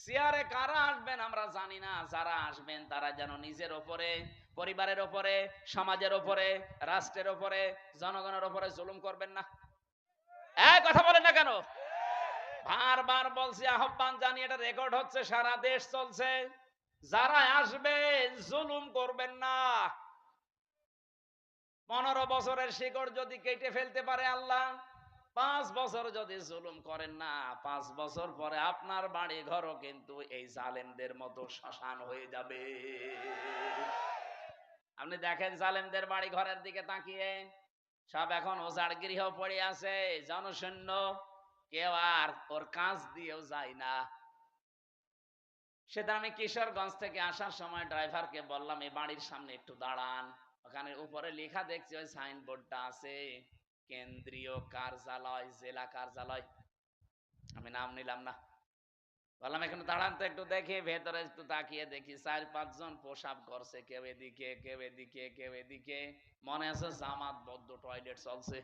চেয়ারে কারা আসবেন আমরা জানি না, যারা আসবেন তারা যেন নিজের ওপরে, পরিবারের ওপরে, সমাজের ওপরে, রাষ্ট্রের ওপরে, জনগণের ওপরে জুলুম করবেন না। এই কথা বলেন না কেন? বারবার বলছি, আহ্বান জানি, এটা রেকর্ড হচ্ছে, সারা দেশ চলছে, যারা আসবে জুলুম করবেন না। 15 বছরের শিকড় যদি কেটে ফেলতে পারে আল্লাহ, 5 বছর যদি জুলুম করেন না, 5 বছর পরে আপনার বাড়ি ঘরও কিন্তু এই জালেমদের মতো শ্মশান হয়ে যাবে। আপনি দেখেন জালেমদের বাড়ি ঘরের দিকে তাকিয়ে, সব এখন ওজাড় গৃহ পড়ে আছে, জনশূন্য, কেউ আর ওর কাজ দিয়েও যায় না। সেটা আমি কিশোরগঞ্জ থেকে আসার সময় ড্রাইভারকে বললাম, এই বাড়ির সামনে একটু দাঁড়ান, ওখানে উপরে লেখা দেখছি, ওই সাইনবোর্ডটা আছে, কেন্দ্রীয় কার্যালয়, জেলা কার্যালয়। আমি নাম নিলাম না, বললাম এখানে দাঁড়ান তো একটু দেখি। ভেতরে একটু তাকিয়ে দেখি 4-5 জন পোশাক করছে, কেউ এদিকে কেউ এদিকে কেউ এদিকে, মনে আছে জামাত বদ্ধ টয়লেট চলছে।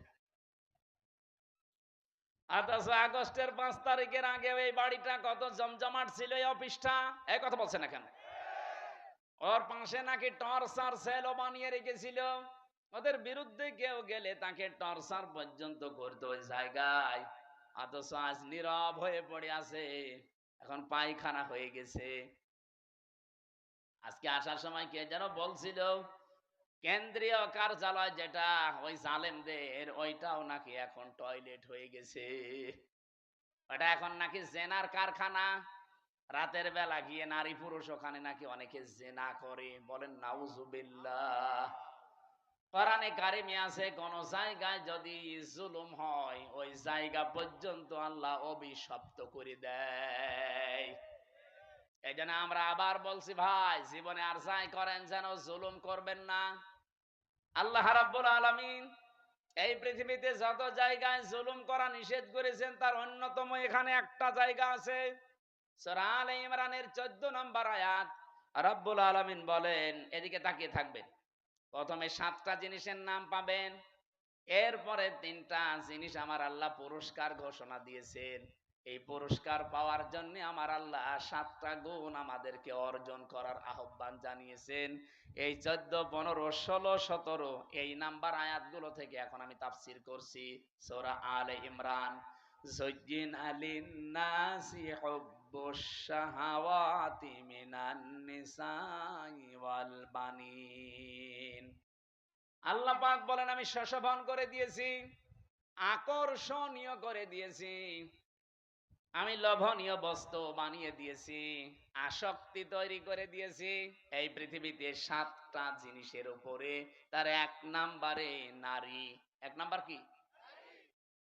অথচ আগস্টের 5 তারিখের আগে এই বাড়িটা কত জমজমাট ছিল, এই অফিসটা। এই কথা বলছে না কেন? ওর পাশে নাকি টর্চার সেলও বানিয়ে রেখেছিল, ওদের বিরুদ্ধে কেউ গেলে তাকে টর্চার পর্যন্ত করতো ওই জায়গায়। অথচ আজ নীরব হয়ে পড়ে আছে, এখন পায়খানা হয়ে গেছে। আজকে আসার সময় কে যেন বলছিল, কেন্দ্রীয় কার্যালয় যেটা ওই জালেমদের, ওইটাও নাকি এখন টয়লেট হয়ে গেছে। ওটা এখন নাকি জেনার কারখানা। রাতের বেলা গিয়ে নারী পুরুষ ওখানে নাকি অনেকে জেনা করে, বলেন নাউজুবিল্লাহ। কোরআনে কারিমে আছে, কোন জায়গায় যদি জুলুম হয় ওই জায়গা পর্যন্ত আল্লাহ অভিশপ্ত করে দেয়। এই জন্য আমরা আবার বলছি, ভাই জীবনে আর যাই করেন যেন জুলুম করবেন না। আল্লাহ রাব্বুল আলামিন এই পৃথিবীতে যত জায়গায় জুলুম করা নিষেধ করেছেন, তার অন্যতম এখানে একটা জায়গা আছে, সূরা আলে ইমরানের 14 নম্বর আয়াত। রাব্বুল আলামিন বলেন, এদিকে তাকিয়ে থাকবেন, প্রথমে 7টা জিনিসের নাম পাবেন, এরপরে 3টা জিনিস আমার আল্লাহ পুরস্কার ঘোষণা দিয়েছেন। এই পুরস্কার পাওয়ার জন্য আমার আল্লাহ 7টা গুণ আমাদেরকে অর্জন করার আহ্বান জানিয়েছেন। এই 14, 15, 16, 17 এই নাম্বার আয়াতগুলো থেকে এখন আমি তাফসীর করছি। সূরা আলে ইমরান। যুজ্জিনা লিন-নাসি হুব্বুশ শাহাওয়াতি মিনান নিসাই ওয়াল বানিন। আল্লাহ পাক বলেন, আমি শোষণ করে দিয়েছি, আকর্ষণীয় করে দিয়েছি, আমি লোভনীয় বস্তু বানিয়ে দিয়েছি, আসক্তি তৈরি করে দিয়েছি এই পৃথিবীতে 7টা জিনিসের উপরে। তার 1 নম্বরে নারী। 1 নাম্বার কি?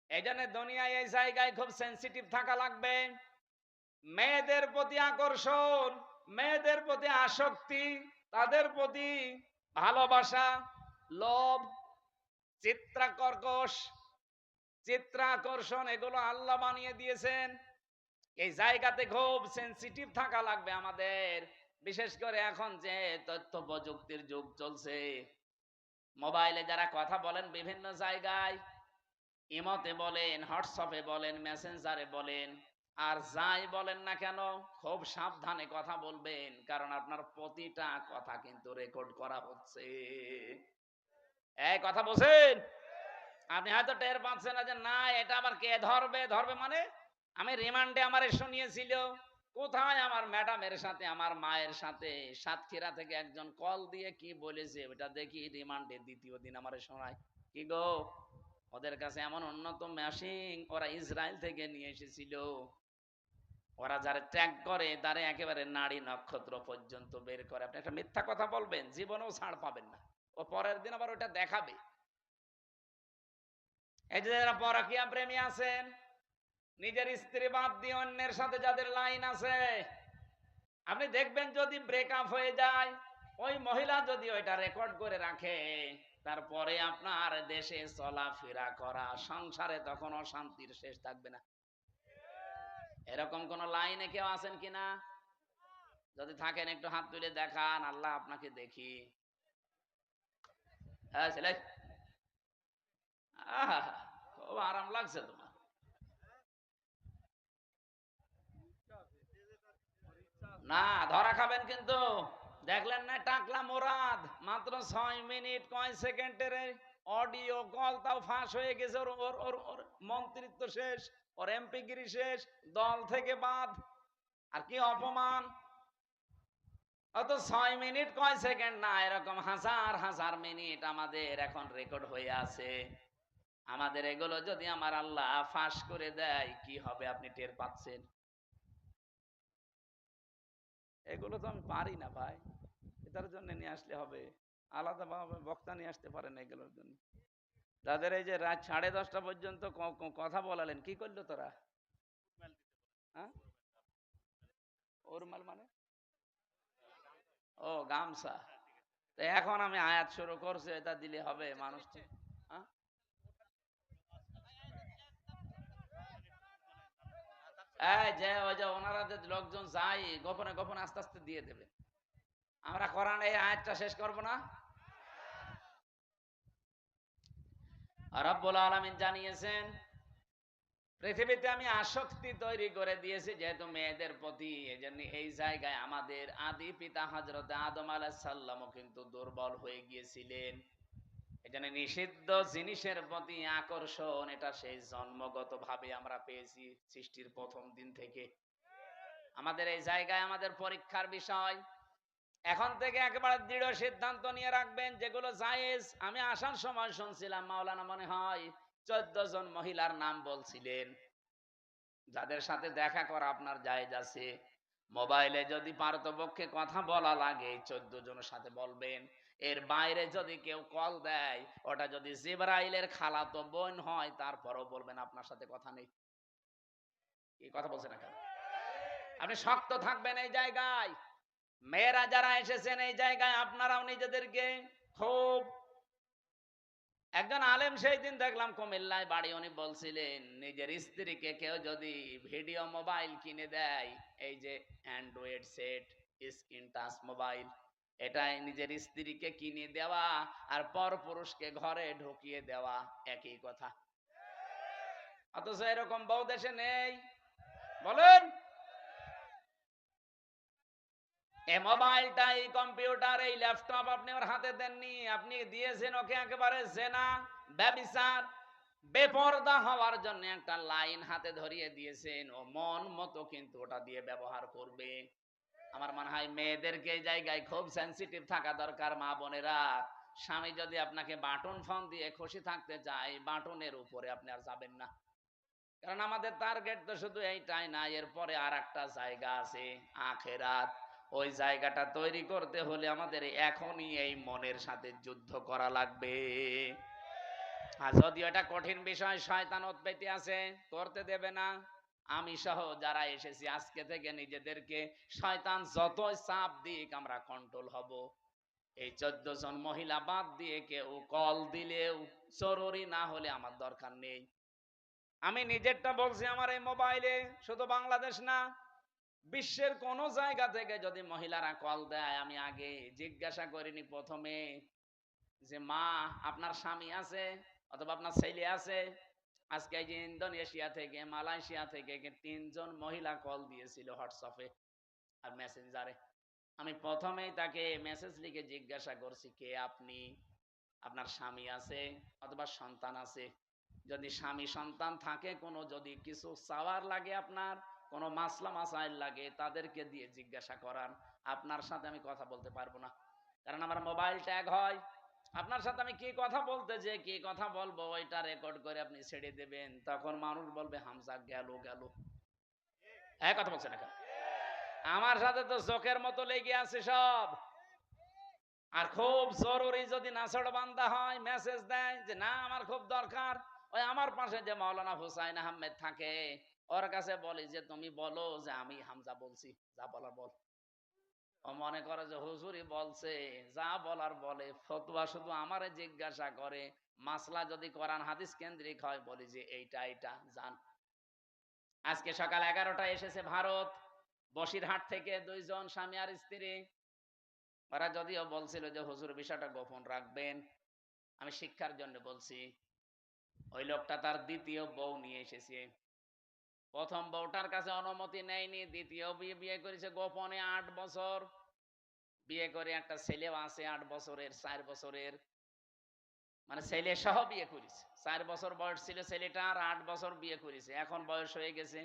এই জন্য দুনিয়ায় এই জায়গায় খুব সেন্সিটিভ থাকা লাগবে। মেয়েদের প্রতি আকর্ষণ, মেয়েদের প্রতি আসক্তি, তাদের প্রতি ভালোবাসা, লোভ, চিত্রাকর্ষণ, চিত্রাকর্ষণ, এগুলো আল্লাহ বানিয়ে দিয়েছেন। এই জায়গাতে খুব সেন্সিটিভ থাকা লাগবে আমাদের। বিশেষ করে এখন যে তথ্য প্রযুক্তির যুগ চলছে, মোবাইলে যারা কথা বলেন বিভিন্ন জায়গায়, ইমোতে বলেন, হোয়াটসঅ্যাপে বলেন, মেসেঞ্জারে বলেন, আর যাই বলেন না কেন, খুব সাবধানে কথা বলবেন, কারণ আপনার প্রতিটা কথা কিন্তু রেকর্ড করা হচ্ছে। এই কথা বলছেন? আপনি হয়তো টের পাচ্ছেন না যে না, এটা আবার কে ধরবে, ধরবে মানে আমি রিমান্ডে আমারে শুনিয়েছিল, কোথায় আমার ম্যাডামের সাথে, আমার মায়ের সাথে, সাতক্ষীরা থেকে একজন কল দিয়ে কি বলেছে ওটা দেখি, রিমান্ডে 2য় দিন আমারে শোনায়। কি গো, ওদের কাছে এমন উন্নত মেশিন ওরা ইসরায়েল থেকে নিয়ে এসেছিল, ওরা যারা ট্র্যাক করে তারে একেবারে নাড়ি নক্ষত্র পর্যন্ত বের করে। আপনি একটা মিথ্যা কথা বলবেন, জীবনেও ছাড় পাবেন না, ও পরের দিন আবার ওটা দেখাবে। এই যে যারা পরকীয়া প্রেমী আছেন, নিজের স্ত্রী বাদ দিয়ে অন্যের সাথে যাদের লাইন আছে, আপনি দেখবেন যদি ব্রেকআপ হয়ে যায়, ওই মহিলা যদি ওইটা রেকর্ড করে রাখে, তারপরে আপনার দেশে চলাফেরা করা, সংসারে তখন অশান্তির শেষ থাকবে না। এরকম কোন লাইনে কেউ আছেন কিনা? যদি থাকেন একটু হাত তুলে দেখান, আল্লাহ আপনাকে দেখি। হ্যাঁ ছেলে, আহা, খুব আরাম লাগছে তোমার। না, ধরা খাবেন কিন্তু। দেখলেন না টাকলা মোরাদ মাত্র 6 মিনিট কয় সেকেন্ডের অডিও কল, তাও ফাঁস হয়ে গেছে। ওর ওর ওর ওর মন্ত্রিত্ব শেষ, ওর এমপিগিরি শেষ, দল থেকে বাদ। আর কি অপমান! অত 6 মিনিট কয় সেকেন্ড না, এরকম হাজার হাজার মিনিট আমাদের এখন রেকর্ড হয়ে আছে। আমাদের এগুলো যদি আমার আল্লাহ ফাঁস করে দেয় কি হবে আপনি টের পাচ্ছেন? এগুলো তো আমি পারি না ভাই, এটার জন্য নিয়ে আসলে হবে। আলাদাভাবে বক্তা নিয়ে আসতে পারেন এগুলোর জন্য। তাদের এই যে রাত 10:30 পর্যন্ত কথা বলালেন, কি করলো তোরা? হ্যাঁ, ওরমাল মানে? ও, গামছা। তো এখন আমি আয়াত শুরু করছি, এটা দিলে হবে মানুষ তো? হ্যাঁ? এই যে ওই যে ওনারা যে লোকজন যাই গোপনে গোপনে আস্তে আস্তে দিয়ে দেবে। আমরা কোরআন এই আয়াতটা শেষ করব না? রব্বুল আলামিন জানিয়েছেন, পৃথিবীতে আমি আসক্তি তৈরি করে দিয়েছি যেহেতু মেয়েদের প্রতি, এজন্য এই জায়গায় আমাদের আদি পিতা হযরত আদম আলাইহিস সালামও কিন্তু দুর্বল হয়ে গিয়েছিলেন। এজন্য নিষিদ্ধ জিনিসের প্রতি আকর্ষণ, এটা সেই জন্মগত ভাবে আমরা পেয়েছি সৃষ্টির প্রথম দিন থেকে। আমাদের এই জায়গায় আমাদের পরীক্ষার বিষয়। এখন থেকে একেবারে দৃঢ় সিদ্ধান্ত নিয়ে রাখবেন যেগুলো জায়েজ। আমি আসার সময় শুনছিলাম মাওলানা মনে হয় 14 জন মহিলার নাম বলছিলেন যাদের সাথে দেখা করা আপনার জায়েজ আছে। মোবাইলে যদি পারতপক্ষে কথা বলা লাগে 14 জনের সাথে বলবেন। এর বাইরে যদি কেউ কল দেয়, ওটা যদি জিবরাইলের খালাতো বোন হয়, তারপরও বলবেন আপনার সাথে কথা নেই। এই কথা বলছেন না কেন? আপনি শক্ত থাকবেন এই জায়গায়। মেয়েরা যারা এসেছেন এই জায়গায় আপনারাও নিজেদেরকে খুব, একজন আলেম সেই দিন দেখলাম কুমিল্লায় বাড়ি, উনি বলছিলেন নিজের স্ত্রীকে কেউ যদি ভিডিও মোবাইল কিনে দেয়, এই যে Android set, screen touch mobile, এটাই নিজের স্ত্রীকে কিনে দেওয়া আর পরপুরুষকে ঘরে ঢুকিয়ে দেওয়া একই কথা। অথচ এরকম বহু দেশে নেই। বলেন, এই মোবাইলটা, এই কম্পিউটার, এই ল্যাপটপ আপনি ওর হাতে দেননি, আপনি দিয়েছেন ওকে একেবারে জেনা, ব্যভিচার, বেপরদা হওয়ার জন্য একটা লাইন হাতে ধরিয়ে দিয়েছেন। ও মন মতো কিন্তু ওটা দিয়ে ব্যবহার করবে। আমার মনে হয় মেয়েদেরকে এই জায়গায় খুব সেনসিটিভ থাকা দরকার। মা বোনেরা, স্বামী যদি আপনাকে বাটন ফোন দিয়ে খুশি থাকতে চায়, বাটনের উপরে আপনি আর যাবেন না। কারণ আমাদের টার্গেট তো শুধু এইটাই না, এরপরে আর একটা জায়গা আছে, আখেরাত। ওই জায়গাটা তৈরি করতে হলে আমাদের এখনই এই মনের সাথে যুদ্ধ করা লাগবে। আর যদিও এটা কঠিন বিষয়, শয়তান উৎপত্তি আছে, করতে দেবে না। আমি সহ যারা এসেছি আজকে থেকে নিজেদেরকে শয়তান যতই চাপ দিক আমরা কন্ট্রোল হব। এই 14 জন মহিলা বাদ দিয়ে কেউ কল দিলেও জরুরি না হলে আমার দরকার নেই। আমি নিজেরটা বলছি, আমার এই মোবাইলে শুধু বাংলাদেশ না, বিশ্বের কোন জায়গা থেকে যদি মহিলারা কল দেয়, আমি আগে জিজ্ঞাসা করিনি প্রথমে যে মা আপনার স্বামী আছে অথবা আপনার ছেলে আছে? আজকে এই যে ইন্দোনেশিয়া থেকে, মালয়েশিয়া থেকে 3 জন মহিলা কল দিয়েছিল হোয়াটসঅ্যাপে আর মেসেঞ্জারে। আমি প্রথমেই তাকে মেসেজ লিখে জিজ্ঞাসা করছি, কে আপনি? আপনার স্বামী আছে অথবা সন্তান আছে? যদি স্বামী সন্তান থাকে, কোনো যদি কিছু চাওয়ার লাগে, আপনার কোনো মাসলা মাসাইল লাগে, তাদেরকে দিয়ে জিজ্ঞাসা করান। আপনার সাথে আমি কথা বলতে পারবো না, কারণ আমার মোবাইল ট্যাগ হয়। আপনার সাথে আমি কি কথা বলতে যে কি কথা বলবো ওইটা রেকর্ড করে আপনি ছেড়ে দেবেন, তখন মানুষ বলবে হামজা গেল গেল। এক কথা বলছে না কেন? আমার সাথে তো চোখের মতো লেগে আছে সব। আর খুব জরুরি যদি নাছড় বান্দা হয়, মেসেজ দেয় যে না আমার খুব দরকার, ওই আমার পাশে যে মাওলানা হুসাইন আহমেদ থাকে, ওর কাছে বলি যে তুমি বলো যে আমি হামজা বলছি, যা বলার বল। ও মনে করে যে হুজুরি বলছে, যা বলার বলে, ফতোয়া শুধু আমারে জিজ্ঞাসা করে। মাসলা যদি কোরআন হাদিস কেন্দ্রিক হয়, বলি যে এইটা এইটা জান। আজকে সকাল 11টায় এসেছে ভারত, বসিরহাট থেকে 2 জন স্বামী আর স্ত্রী। ওরা যদিও বলছিল যে হুজুর বিষয়টা গোপন রাখবেন, আমি শিক্ষার জন্য বলছি। ওই লোকটা তার দ্বিতীয় বউ নিয়ে এসেছে। প্রথম বউটার কাছে অনুমতি নেয়নি, দ্বিতীয় বিয়ে বিয়ে করেছে গোপনে 8 বছর। বিয়ে করে একটা ছেলেও আছে 8 বছরের, 4 বছরের, মানে ছেলে সহ বিয়ে করেছে। 4 বছর বয়স ছিল ছেলেটার, 8 বছর বিয়ে করেছে, এখন বয়স হয়ে গেছে।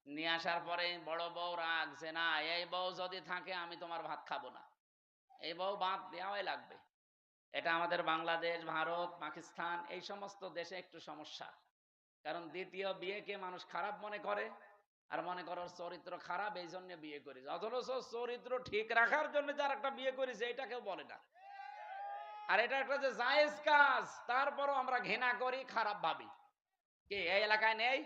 নিয়ে আসার পরে বড় বউ রাখছে, না এই বউ যদি থাকে আমি তোমার ভাত খাবো না, এই বউ ভাত দেওয়াই লাগবে। এটা আমাদের বাংলাদেশ, ভারত, পাকিস্তান এই সমস্ত দেশে একটু সমস্যা। কারণ দ্বিতীয় বিয়েকে মানুষ খারাপ মনে করে, আর মনে করো ওর চরিত্র খারাপ, এই জন্য বিয়ে করেছে। অথচ চরিত্র ঠিক রাখার জন্য যার একটা বিয়ে করেছে এটা কেউ বলে না। আর এটা একটা যে জায়েজ কাজ, তারপরও আমরা ঘৃণা করি, খারাপ ভাবি। কি এই এলাকায় নেই?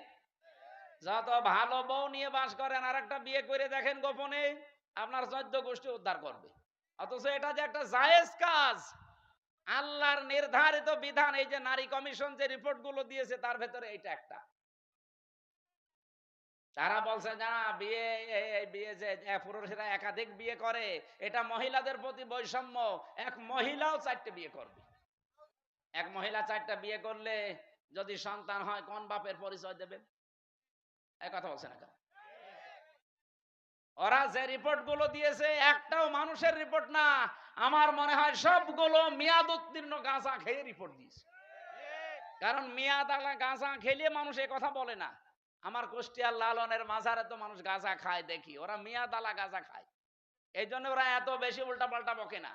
যত ভালো বউ নিয়ে বাস করেন, আর একটা বিয়ে করে দেখেন গোপনে, আপনার 14 গোষ্ঠী উদ্ধার করবে। অথচ এটা যে একটা জায়েজ কাজ, আল্লাহর নির্ধারিত বিধান, এই যে নারী কমিশন যে রিপোর্ট গুলো দিয়েছে তার ভেতরে এইটা একটা। তারা বলছে না বিয়ে, বিয়ে যে পুরুষেরা একাধিক বিয়ে করে এটা মহিলাদের প্রতি বৈষম্য। এক মহিলাও 4টে বিয়ে করবে। এক মহিলা 4টা বিয়ে করলে যদি সন্তান হয় কোন বাপের পরিচয় দেবে? এই কথা বলছে না কেন? ওরা যে রিপোর্ট গুলো দিয়েছে একটাও মানুষের রিপোর্ট না, আমার মনে হয় সবগুলো মেয়াদ উত্তীর্ণ গাঁজা খেয়ে রিপোর্ট দিয়েছে। কারণ মেয়াদ আলা গাঁজা খেলে মানুষ এ কথা বলে না। আমার কুষ্টিয়ার লালনের মাজারে তো মানুষ গাঁজা খায় দেখি, ওরা মেয়াদ আলা গাঁজা খায়, এই জন্য ওরা এত বেশি উল্টা পাল্টা বকে না।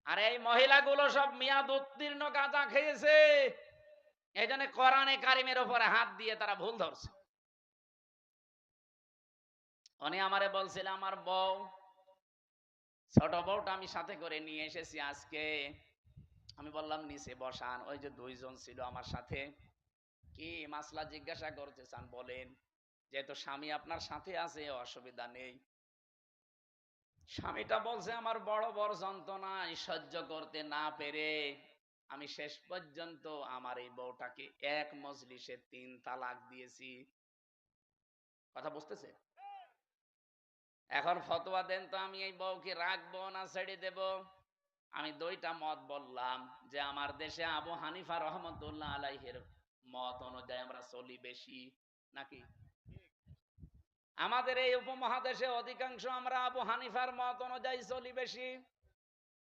আর এই মহিলাগুলো সব মেয়াদ উত্তীর্ণ গাঁজা খেয়েছে, এই জন্য কোরআনে কারিমের উপরে হাত দিয়ে তারা ভুল ধরছে। উনি আমারে বলছিল আমার বউ, ছোট বউটা আমি সাথে করে নিয়ে এসেছি আজকে। আমি বললাম নিচে বসান। ওই যে 2 জন ছিল আমার সাথে। কি মাসলা জিজ্ঞাসা করতে চান বলেন? যেহেতু স্বামী আপনার সাথে আছে অসুবিধা নেই। স্বামীটা বলছে আমার বড় বড় যন্ত্রণা সহ্য করতে না পেরে আমি শেষ পর্যন্ত আমার এই বউটাকে এক মজলিসে 3 তালাক দিয়েছি। কথা বুঝতেছে? এখন ফতোয়া দেন তো, আমি এই বউকে রাখবো না ছেড়ে দেব? আমি 2টা মত বললাম, যে আমার দেশে আবু হানিফা রহমতুল্লাহ আলাইহির মত অনুযায়ী আমরা চলি বেশি, নাকি আমাদের এই উপমহাদেশে অধিকাংশ আমরা আবু হানিফার মত অনুযায়ী চলি বেশি।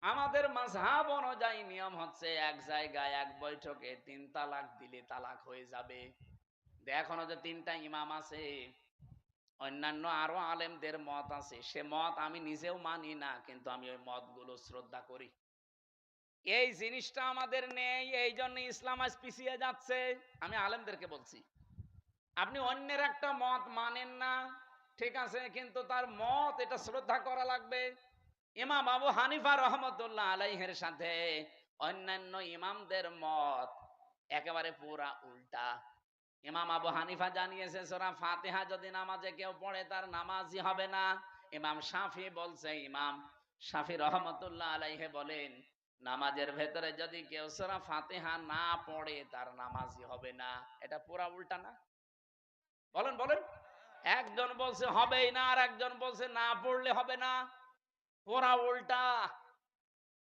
আমাদের মাযহাব অনুযায়ী নিয়ম হচ্ছে এক জায়গায় এক বৈঠকে 3 তালাক দিলে তালাক হয়ে যাবে। এখনো যে 3টা ইমাম আছে, অন্যান্য আরো আলেমদের মত আছে, সে মত আমি নিজেও মানি না, কিন্তু আমি ওই মতগুলো শ্রদ্ধা করি। এই জিনিসটা আমাদের নেই, এই জন্য ইসলাম আজ পিছিয়ে যাচ্ছে। আমি আলেমদেরকে বলছি, আপনি অন্যের একটা মত মানেন না, ঠিক আছে, কিন্তু তার মত এটা শ্রদ্ধা করা লাগবে। ইমাম আবু হানিফা রহমতুল্লাহ আলাইহির সাথে অন্যান্য ইমামদের মত একেবারে পুরা উল্টা। ইমাম আবু হানিফা জানিয়েছে সূরা ফাতিহা যদি নামাজে কেউ পড়ে তার নামাজই হবে না। ইমাম শাফি বলছে, ইমাম শাফি রহমতুল্লাহ আলাইহি বলেন নামাজের ভেতরে যদি কেউ সূরা ফাতিহা না পড়ে তার নামাজই হবে না। এটা পুরা উল্টা না? বলেন বলেন। একজন বলছে হবেই না, আর একজন বলছে না পড়লে হবে না। পুরা উল্টা।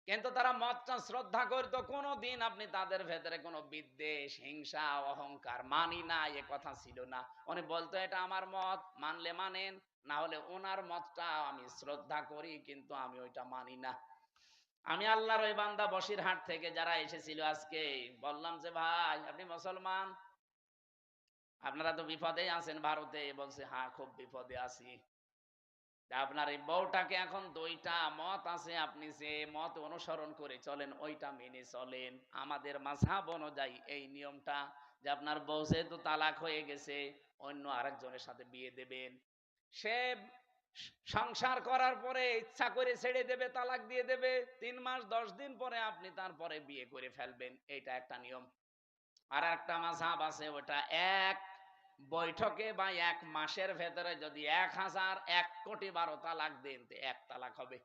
কিন্তু তারা মতটা শ্রদ্ধা করতো। কোনোদিন আপনি তাদের ভেতরে কোনো বিদ্বেষ, হিংসা, অহংকার, মানি না এ কথা ছিল না। উনি বলতো এটা আমার মত, মানলে মানেন, না হলে ওনার মতটা আমি শ্রদ্ধা করি, কিন্তু আমি ওইটা মানি না। আমি আল্লাহর ওই বান্দা বসিরহাট থেকে যারা এসেছিল আজকে, বললাম যে ভাই আপনি মুসলমান, আপনারা তো বিপদে আছেন ভারতে। বলছে হ্যাঁ খুব বিপদে আছি। আপনার এই বউটাকে এখন 2টা মত আছে, আপনি যে মত অনুসরণ করে চলেন ওইটা মেনে চলেন। আমাদের মাযহাব অনুযায়ী এই নিয়মটা যে আপনার বউ যেহেতু তালাক হয়ে গেছে, অন্য আরেকজনের সাথে বিয়ে দেবেন। সে সংসার করার পরে ইচ্ছা করে ছেড়ে দেবে, তালাক দিয়ে দেবে, 3 মাস 10 দিন পরে আপনি তারপরে বিয়ে করে ফেলবেন, এটা একটা নিয়ম। আর একটা মাযহাব আছে, ওটা এক বৈঠকে বা 1 মাসের ভেতরে যদি 1001 কোটি 12 তালাক দেন তো 1 তালাক হবে।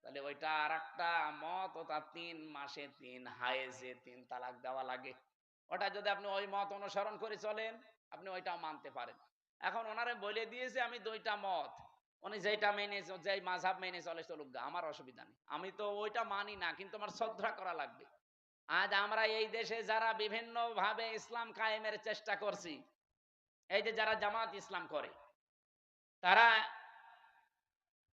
তাহলে ওইটা আর একটা মত, ওটা 3 মাসে 3 হায়েজে 3 তালাক দেওয়া লাগে। ওটা যদি আপনি ওই মত অনুসরণ করে চলেন, আপনি ওইটাও মানতে পারেন। এখন ওনারে বলে দিয়েছে আমি 2টা মত, উনি যেটা মেনে, যেই মাযহাব মেনে চলে চলুক গা, আমার অসুবিধা নেই। আমি তো ওইটা মানি না, কিন্তু আমার শ্রদ্ধা করা লাগবে। আজ আমরা এই দেশে যারা বিভিন্ন ভাবে ইসলাম কায়েমের চেষ্টা করছি, এই যে যারা জামাত ইসলাম করে, তারা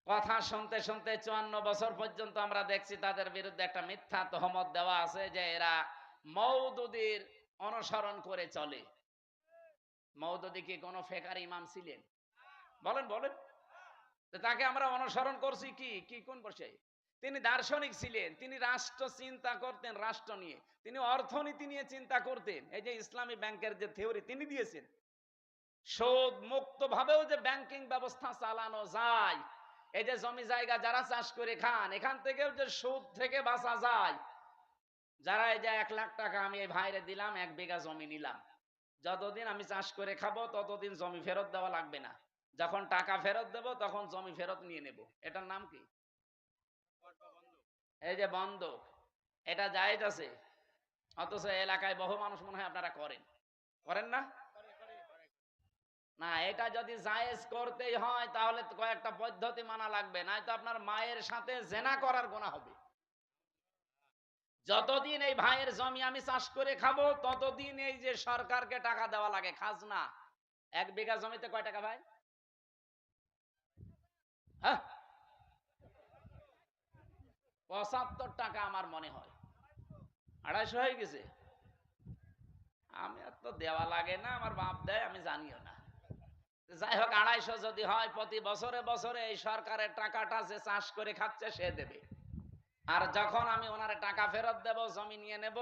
কথা শুনতে শুনতে 54 বছর পর্যন্ত আমরা দেখছি তাদের বিরুদ্ধে একটা মিথ্যা তহমত দেওয়া আছে যে এরা মওদুদীর অনুসরণ করে চলে। মওদুদী কি কোনো ফেকার ইমাম ছিলেন? বলেন বলেন। তো তাকে আমরা অনুসরণ করছি কি কি কোন বসে? তিনি দার্শনিক ছিলেন, তিনি রাষ্ট্র চিন্তা করতেন, রাষ্ট্র নিয়ে, তিনি অর্থনীতি নিয়ে চিন্তা করতেন। এই যে ইসলামী ব্যাংকের যে থিওরি তিনি দিয়েছেন, সুদ মুক্ত ভাবেও যে ব্যাংকিং ব্যবস্থা চালানো যায়, এই যে জমি জায়গা যারা চাষ করে খান, এখান থেকেও যে সুদ থেকে বাঁচা যায়। যারা এই যে 1 লাখ টাকা আমি এই ভাইরে দিলাম, 1 বিঘা জমি নিলাম, যতদিন আমি চাষ করে খাবো ততদিন জমি ফেরত দেওয়া লাগবে না, যখন টাকা ফেরত দেব তখন জমি ফেরত নিয়ে নেব। এটার নাম কি? এই যে বন্ধক। এটা জায়েজ আছে, অথচ এলাকায় বহু মানুষ মনে হয় আপনারা করেন, করেন না? না, এটা যদি জায়েজ করতেই হয় তাহলে তো কয়েকটা পদ্ধতি মানা লাগবে, নয়তো আপনার মায়ের সাথে জেনা করার গুনাহ হবে। যতদিন এই ভাইয়ের জমি আমি চাষ করে খাবো ততদিন এই যে সরকারকে টাকা দেওয়া লাগে খাজনা। 1 বিঘা জমিতে কয় টাকা ভাই? হ্যাঁ, 75 টাকা আমার মনে হয়, 250 হয়ে গেছে। আমি আর তো দেওয়া লাগে না, আমার বাপ দেয়, আমি জানিও না। যাই হোক, 250 যদি হয়, প্রতি বছরে বছরে এই সরকারের টাকাটা যে চাষ করে খাচ্ছে সে দেবে। আর যখন আমি ওনারে টাকা ফেরত দেব, জমি নিয়ে নেব,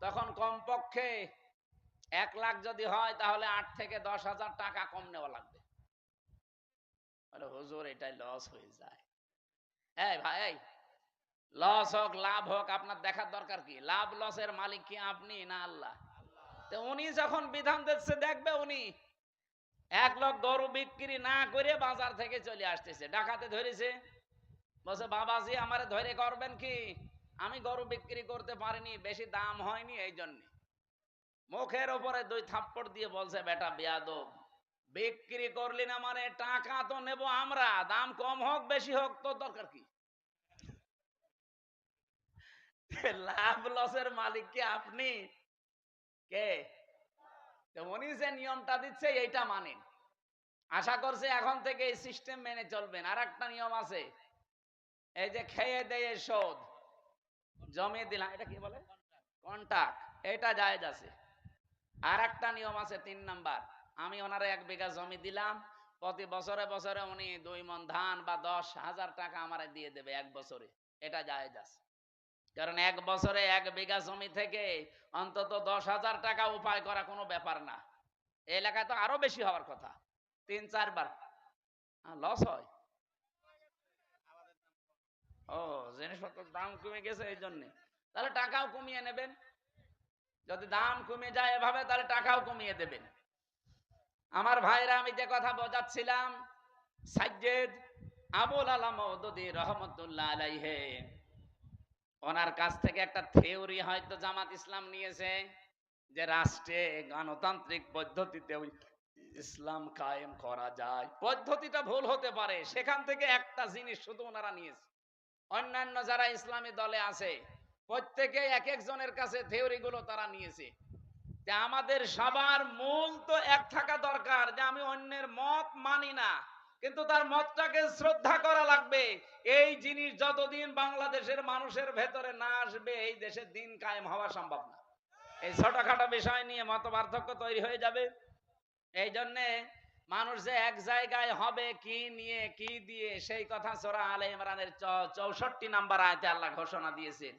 তখন কমপক্ষে 1 লাখ যদি হয় তাহলে 8 থেকে 10,000 টাকা কম নেওয়া লাগবে। বলে হুজুর এটাই লস হয়ে যায়। এই ভাই, এই লস হোক লাভ হোক আপনার দেখার দরকার কি? লাভ লসের মালিক কি আপনি না আল্লাহ? তো উনি যখন বিধান দিচ্ছে, দেখবে উনি 1 লাখ গরু বিক্রি না করে বাজার থেকে চলে আসতেছে, ডাকাতে ধরেছে, বলছে বাবাজি আমারে ধরে করবেন কি, আমি গরু বিক্রি করতে পারিনি, বেশি দাম হয়নি, এই জন্য মুখের উপরে 2 থাপ্পড় দিয়ে বলছে বেটা বেয়াদব, বিক্রি করলি না মানে টাকা তো নেব আমরা, দাম কম হোক বেশি হোক তোর দরকার কি? লাভ লসের মালিক কি আপনি? কে? উনি যে নিয়মটা দিচ্ছে এইটা মানেন, আশা করছে এখন থেকে এই সিস্টেম মেনে চলবেন। আর একটা নিয়ম আছে, এই যে খেয়ে দেয়ে শোধ, জমি দিলাম, এটা কি বলে? কন্টাক্ট। এটা জায়েজ আছে। আর একটা নিয়ম আছে 3 নাম্বার, আমি ওনারে 1 বিঘা জমি দিলাম, প্রতি বছরে বছরে উনি 2 মণ ধান বা 10,000 টাকা আমারে দিয়ে দেবে 1 বছরে। এটা জায়েজ আছে। কারণ 1 বছরে 1 বিঘা জমি থেকে অন্তত 10,000 টাকা উপায় করা কোনো ব্যাপার না। এই এলাকায় তো আরো বেশি হওয়ার কথা, 3-4 বার। লস হয়। ও, জিনিসপত্রের দাম কমে গেছে এই জন্য। তাহলে টাকাও কমিয়ে নেবেন, যদি দাম কমে যায় এভাবে তাহলে টাকাও কমিয়ে দেবেন। আমার ভাইরা, আমি যে কথা বোঝাচ্ছিলাম, সাজ্জেদ আবুল আলা মওদুদী রহমতুল্লাহ আলাইহি, ওনার কাছ থেকে একটা থিওরি হয়তো জামাত ইসলাম নিয়েছে যে রাষ্ট্রে গণতান্ত্রিক পদ্ধতিতে ইসলাম কায়েম করা যায়। পদ্ধতিটা ভুল হতে পারে, সেখান থেকে একটা জিনিস শুধু ওনারা নিয়েছে। অন্যান্য যারা ইসলামী দলে আছে প্রত্যেকে এক একজনের কাছে থিওরি গুলো তারা নিয়েছে, যে আমাদের সবার মূল তো এক থাকা দরকার, যে আমি অন্যের মত মানি না, কিন্তু তার মতটাকে শ্রদ্ধা করা লাগবে। এই জিনিস যতদিন বাংলাদেশের মানুষের ভেতরে না আসবে, এই দেশের দিন কায়েম হওয়া সম্ভব না। এই ছোটখাটো বিষয় নিয়ে মত পার্থক্য তৈরি হয়ে যাবে। এই জন্যে মানুষ যে এক জায়গায় হবে কি নিয়ে কি দিয়ে, সেই কথা সূরা আলে ইমরানের 64 নাম্বার আয়াতে আল্লাহ ঘোষণা দিয়েছেন,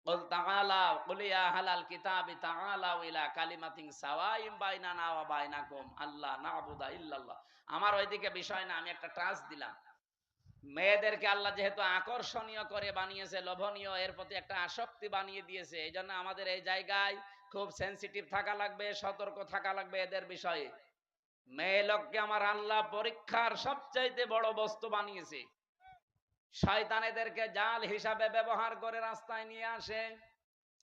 কুল তাআলাউ কুল ইয়া আহলাল কিতাবি তাআলাউ ইলা কালিমাতিন সাওয়াইম বাইনানা ওয়া বাইনাকুম আল্লা না'বুদা ইল্লাল্লাহ। আমার ওইদিকে বিষয় না, আমি একটা টাচ দিলাম। মেয়েদেরকে আল্লাহ যেহেতু আকর্ষণীয় করে বানিয়েছে, লোভনীয়, এর প্রতি একটা আসক্তি বানিয়ে দিয়েছে, এই জন্য আমাদের এই জায়গায় খুব সেনসিটিভ থাকা লাগবে, সতর্ক থাকা লাগবে এদের বিষয়ে। মেয়ে লোককে আমার আল্লাহ পরীক্ষার সবচাইতে বড় বস্তু বানিয়েছে। শয়তান এদেরকে জাল হিসাবে ব্যবহার করে রাস্তায় নিয়ে আসে।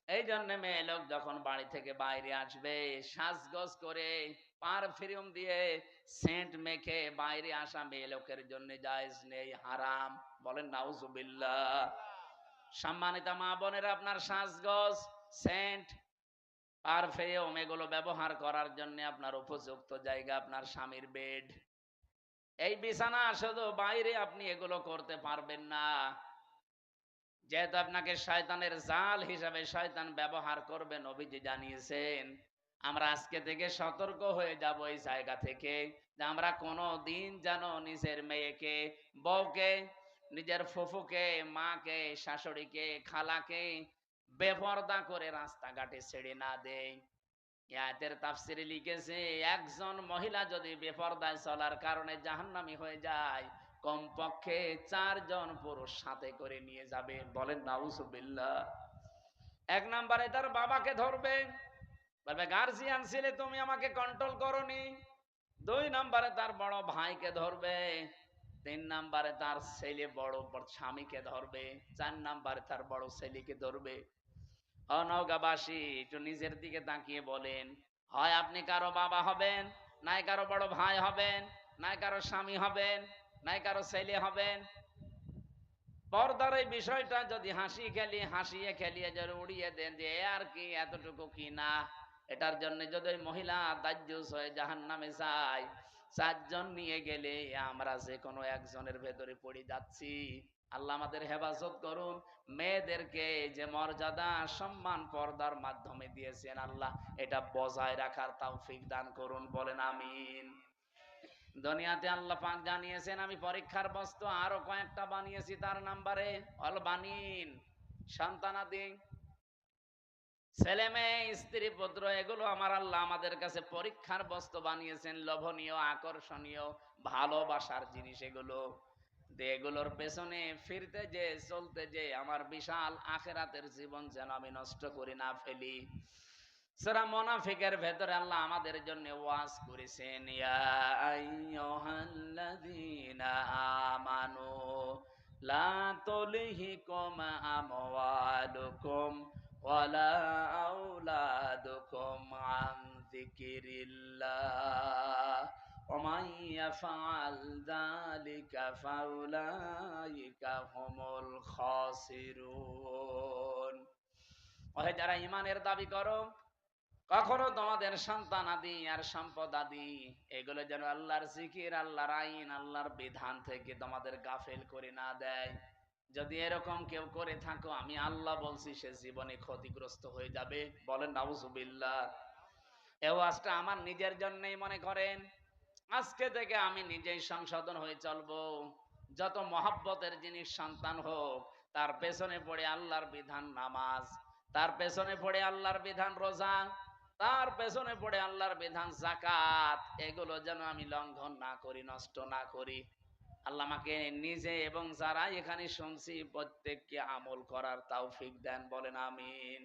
এই জন্য মেয়ে লোক যখন বাড়ি থেকে বাইরে আসবে, সাজগোজ করে পারফিউম দিয়ে সেন্ট মেখে বাইরে আসা মেয়ে লোকের জন্য জায়েজ নেই, হারাম। বলেন নাউজুবিল্লাহ। সম্মানিত মা বোনেরা, আপনার সাজগোজ, সেন্ট পারফিউম এগুলো ব্যবহার করার জন্য আপনার উপযুক্ত জায়গা আপনার স্বামীর বেড। এই বিছানা শুধু বাইরে আপনি এগুলো করতে পারবেন না, যেহেতু আপনাকে শয়তানের জাল হিসাবে শয়তান ব্যবহার করবে। নবীজি জানিয়েছেন আমরা আজকে থেকে সতর্ক হয়ে যাব এই জায়গা থেকে, যে আমরা কোনো দিন যেন নিজের মেয়েকে, বউকে, নিজের ফুফুকে, মাকে, শাশুড়িকে, খালাকে বেপরদা করে রাস্তাঘাটে ছেড়ে না দেই। এই আয়াতের তাফসিরে লিখেছে একজন মহিলা যদি বেপরদায় চলার কারণে জাহান্নামী হয়ে যায়, কমপক্ষে 4 জন পুরুষ সাথে করে নিয়ে যাবে। বলেন নাউজুবিল্লাহ। এক নম্বরে তার বাবাকে ধরবে, বলবে গার্জিয়ান ছিলে তুমি, আমাকে কন্ট্রোল করনি। 2 নম্বরে তার বড় ভাইকে ধরবে। 3 নম্বরে তার ছেলে বড় স্বামীকে ধরবে। 4 নম্বরে তার বড় ছেলেকে ধরবে। নওগাঁবাসী একটু নিজের দিকে তাকিয়ে বলেন, হয় আপনি কারো বাবা হবেন, নাই কারো বড় ভাই হবেন, নাই কারো স্বামী হবেন, নাই কারো ছেলে হবেন। পর্দার এই বিষয়টা যদি হাসিয়ে খেলিয়ে যদি উড়িয়ে দেন যে আর কি, এতটুকু কি না, এটার জন্য যদি ওই মহিলা দাজ্জুস হয়ে জাহান্নামে যায়, 4 জন নিয়ে গেলে আমরা যে কোনো একজনের ভেতরে পড়ে যাচ্ছি। আল্লাহ আমাদের হেফাজত করুন। মেয়েদেরকে যে মর্যাদা সম্মান পর্দার মাধ্যমে দিয়েছেন, আল্লাহ এটা বজায় রাখার তৌফিক দান করুন। বলেন আমিন। দুনিয়াতে আল্লাহ পাক জানিয়েছেন আমি পরীক্ষার বস্তু আরো কয়েকটা বানিয়েছি, তার নাম্বারে অল বানিন, সন্তানাদি, ছেলে মেয়ে, স্ত্রী পুত্র, এগুলো আমার আল্লাহ আমাদের কাছে পরীক্ষার বস্তু বানিয়েছেন, লোভনীয়, আকর্ষণীয়, ভালোবাসার জিনিস এগুলো। এগুলোর পেছনে ফিরতে যে, চলতে যে আমার বিশাল আখেরাতের জীবন যেন আমি নষ্ট করি না ফেলি। সূরা মুনাফিকের ভেতরে আল্লাহ আমাদের জন্য ওয়াজ করেছেন, ইয়া আইয়ুহাল্লাযীনা আমানু লা তুলহিকুম আমওয়ালুকুম ওয়ালা আওলাদুকুম আন যিকিরিল্লাহ ওয়া মান ইয়াফআল যালিকা ফাউলাইকা হুমুল খাসিরুন। ওহে যারা ঈমানের দাবি করো, কখনো তোমাদের সন্তান আদি আর সম্পদ আদি এগুলো যেন আল্লাহর জিকির, আল্লাহর আইন, আল্লাহর বিধান থেকে তোমাদের গাফেল করে না দেয়। যদি এরকম কেউ করে থাকো, আমি আল্লাহ বলছি সে জীবনে ক্ষতিগ্রস্ত হয়ে যাবে। বলেন নাউজুবিল্লাহ। এই ওয়াজটা আমার নিজের জন্যই মনে করেন। আজকে থেকে আমি নিজেই সংশোধন হয়ে চলবো। যত মহাব্বতের জিনিস সন্তান হোক, তার পেছনে পড়ে আল্লাহর বিধান নামাজ, তার পেছনে পড়ে আল্লাহর বিধান রোজা, তার পেছনে পড়ে আল্লাহর বিধান যাকাত, এগুলো যেন আমি লঙ্ঘন না করি, নষ্ট না করি। আল্লাহ আমাকে নিজে এবং যারা এখানে শুনছি প্রত্যেককে আমল করার তৌফিক দেন। বলেন আমিন।